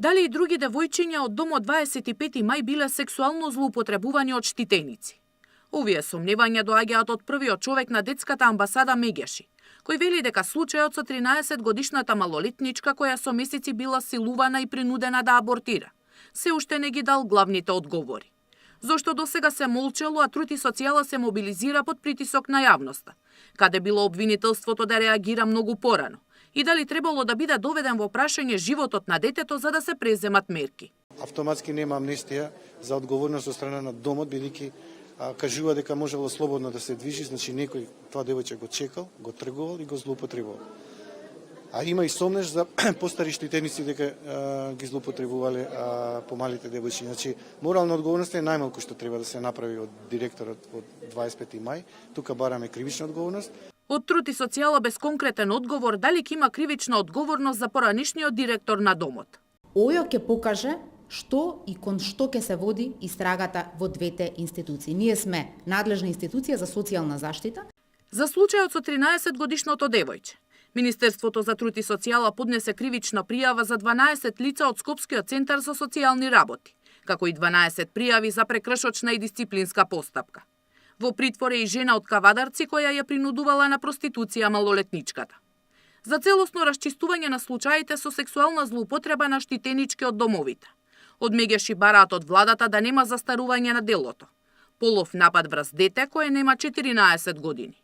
Дали и други девојчиња од домот 25 мај биле сексуално злоупотребувани од штитеници? Овие сомневања доаѓаат од првиот човек на детската амбасада Мегеши, кој вели дека случајот со 13-годишната малолетничка која со месеци била силувана и принудена да абортира, се уште не ги дал главните одговори. Зошто досега се молчело, а Труд и социјала се мобилизира под притисок на јавноста, каде било обвинителството да реагира многу порано, и дали требало да биде доведен во прашање животот на детето за да се преземат мерки. Автоматски нема амнестија за одговорност од страна на домот, бидејќи кажува дека можело слободно да се движи, значи некој тоа девојче го чекал, го тргувал и го злоупотребувал. А има и сомнеш за постари штитеници дека ги злоупотребувале помалите девојчиња. Значи, морална одговорност е најмалку што треба да се направи од директорот од 25 мај. Тука бараме кривична одговорност. Од Труд и социјала без конкретен одговор дали ќе има кривична одговорност за поранешниот директор на домот. Ојо ќе покаже што и кон што ќе се води истрагата во двете институции. Ние сме надлежна институција за социјална заштита. За случајот со 13-годишното девојче, Министерството за труд и социјала поднесе кривична пријава за 12 лица од Скопскиот центар за социјални работи, како и 12 пријави за прекршочна и дисциплинска постапка. Во притвор е и жена од Кавадарци која ја принудувала на проституција малолетничката. За целосно расчистување на случаите со сексуална злоупотреба на штитенички од домовите. Од Мегеши бараат од владата да нема застарување на делото. Полов напад врз дете кое нема 14 години.